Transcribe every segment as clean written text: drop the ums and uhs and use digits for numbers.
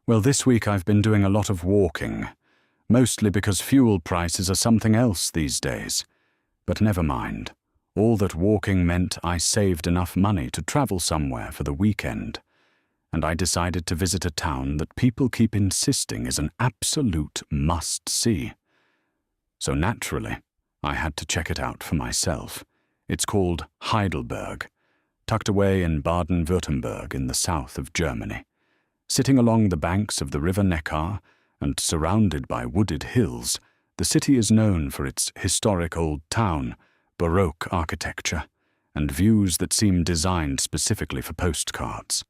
Well, this week I've been doing a lot of walking, mostly because fuel prices are something else these days. But never mind. All that walking meant I saved enough money to travel somewhere for the weekend. And I decided to visit a town that people keep insisting is an absolute must-see. So naturally, I had to check it out for myself. It's called Heidelberg, tucked away in Baden-Württemberg in the south of Germany. Sitting along the banks of the river Neckar and surrounded by wooded hills, the city is known for its historic old town, Baroque architecture, and views that seem designed specifically for postcards.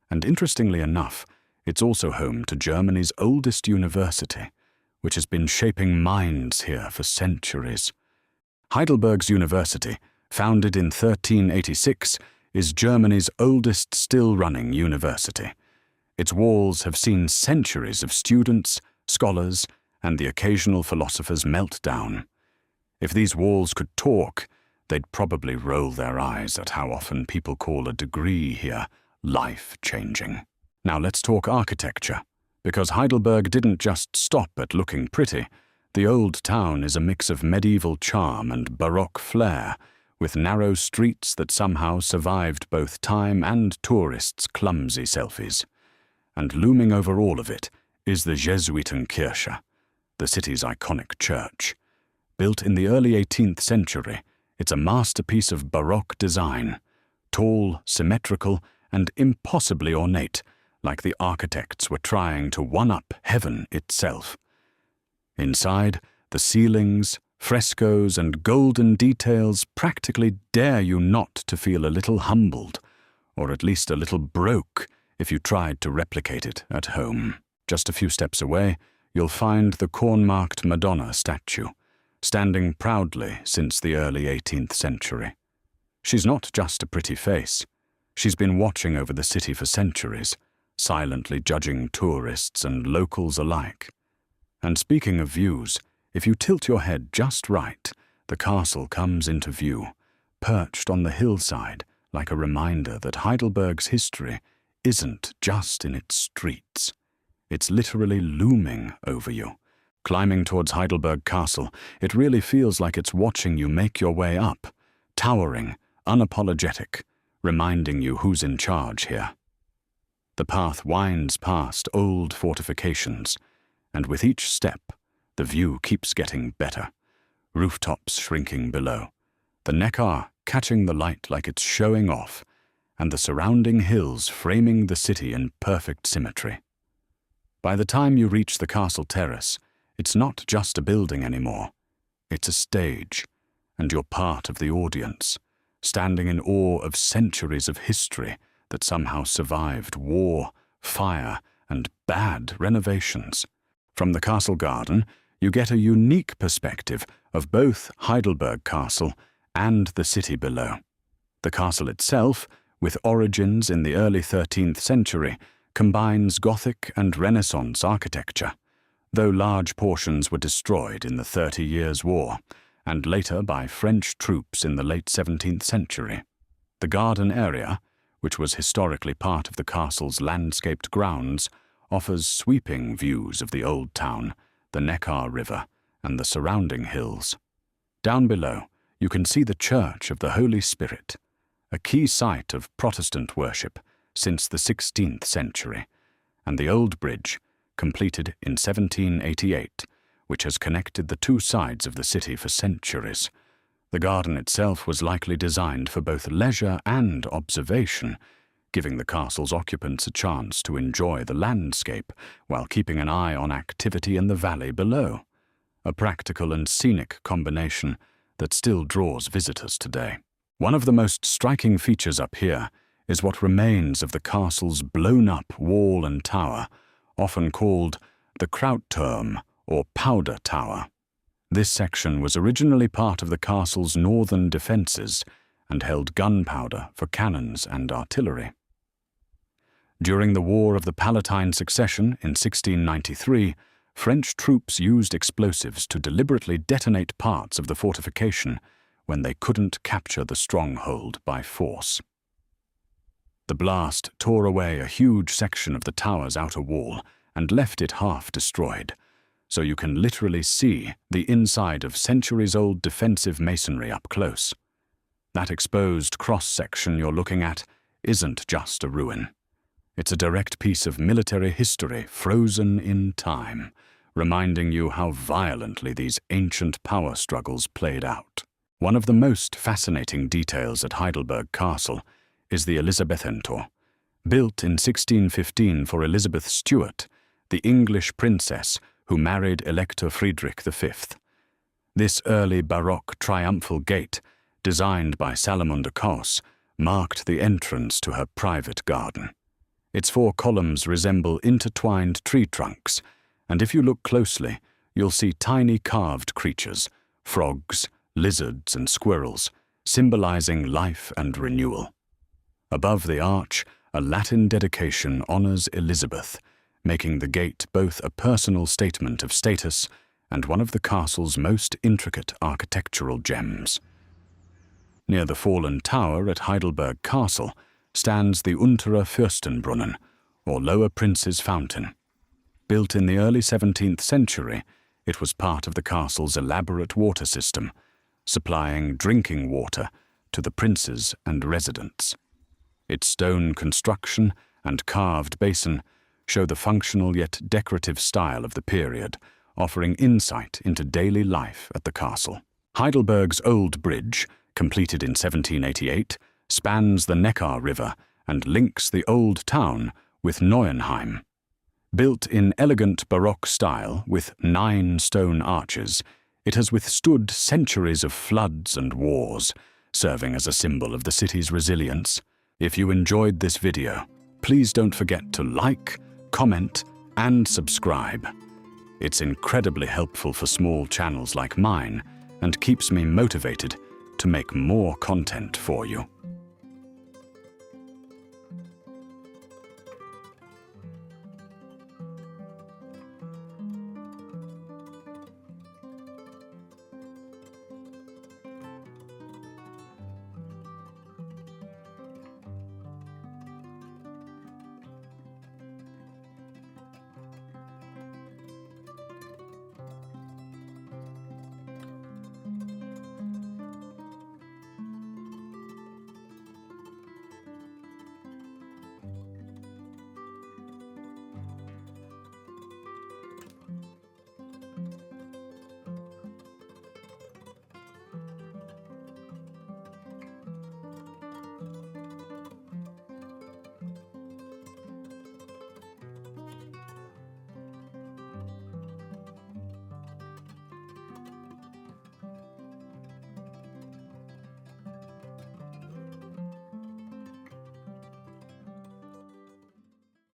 And interestingly enough, it's also home to Germany's oldest university, which has been shaping minds here for centuries. Heidelberg's university, founded in 1386, is Germany's oldest still-running university. Its walls have seen centuries of students, scholars, and the occasional philosopher's meltdown. If these walls could talk, they'd probably roll their eyes at how often people call a degree here life-changing. Now let's talk architecture, because Heidelberg didn't just stop at looking pretty. The old town is a mix of medieval charm and Baroque flair, with narrow streets that somehow survived both time and tourists' clumsy selfies. And looming over all of it is the Jesuitenkirche, the city's iconic church. Built in the early 18th century, it's a masterpiece of Baroque design, tall, symmetrical, and impossibly ornate, like the architects were trying to one-up heaven itself. Inside, the ceilings, frescoes, and golden details practically dare you not to feel a little humbled, or at least a little broke, if you tried to replicate it at home. Just a few steps away, you'll find the corn-marked Madonna statue, standing proudly since the early 18th century. She's not just a pretty face. She's been watching over the city for centuries, silently judging tourists and locals alike. And speaking of views, if you tilt your head just right, the castle comes into view, perched on the hillside like a reminder that Heidelberg's history isn't just in its streets. It's literally looming over you. Climbing towards Heidelberg Castle, it really feels like it's watching you make your way up, towering, unapologetic, reminding you who's in charge here. The path winds past old fortifications, and with each step, the view keeps getting better, rooftops shrinking below, the Neckar catching the light like it's showing off, and the surrounding hills framing the city in perfect symmetry. By the time you reach the castle terrace, it's not just a building anymore. It's a stage, and you're part of the audience, standing in awe of centuries of history that somehow survived war, fire, and bad renovations. From the castle garden, you get a unique perspective of both Heidelberg Castle and the city below. The castle itself, with origins in the early 13th century, combines Gothic and Renaissance architecture, though large portions were destroyed in the 30 Years' War, and later by French troops in the late 17th century. The garden area, which was historically part of the castle's landscaped grounds, offers sweeping views of the old town, the Neckar River, and the surrounding hills. Down below, you can see the Church of the Holy Spirit, a key site of Protestant worship since the 16th century, and the old bridge, completed in 1788, which has connected the two sides of the city for centuries. The garden itself was likely designed for both leisure and observation, giving the castle's occupants a chance to enjoy the landscape while keeping an eye on activity in the valley below, a practical and scenic combination that still draws visitors today. One of the most striking features up here is what remains of the castle's blown-up wall and tower, often called the Krautturm or Powder Tower. This section was originally part of the castle's northern defences and held gunpowder for cannons and artillery. During the War of the Palatine Succession in 1693, French troops used explosives to deliberately detonate parts of the fortification when they couldn't capture the stronghold by force. The blast tore away a huge section of the tower's outer wall and left it half destroyed, so you can literally see the inside of centuries-old defensive masonry up close. That exposed cross-section you're looking at isn't just a ruin. It's a direct piece of military history frozen in time, reminding you how violently these ancient power struggles played out. One of the most fascinating details at Heidelberg Castle is the Elisabethentor, built in 1615 for Elizabeth Stuart, the English princess who married Elector Friedrich V. This early Baroque triumphal gate, designed by Salomon de Cos, marked the entrance to her private garden. Its 4 columns resemble intertwined tree trunks, and if you look closely, you'll see tiny carved creatures, frogs, lizards, and squirrels, symbolizing life and renewal. Above the arch, a Latin dedication honors Elizabeth, making the gate both a personal statement of status and one of the castle's most intricate architectural gems. Near the fallen tower at Heidelberg Castle stands the Unterer Fürstenbrunnen, or Lower Prince's Fountain. Built in the early 17th century, it was part of the castle's elaborate water system, supplying drinking water to the princes and residents. Its stone construction and carved basin show the functional yet decorative style of the period, offering insight into daily life at the castle. Heidelberg's Old Bridge, completed in 1788, spans the Neckar River and links the Old Town with Neuenheim. Built in elegant Baroque style with 9 stone arches, it has withstood centuries of floods and wars, serving as a symbol of the city's resilience. If you enjoyed this video, please don't forget to like, comment, and subscribe. It's incredibly helpful for small channels like mine and keeps me motivated to make more content for you.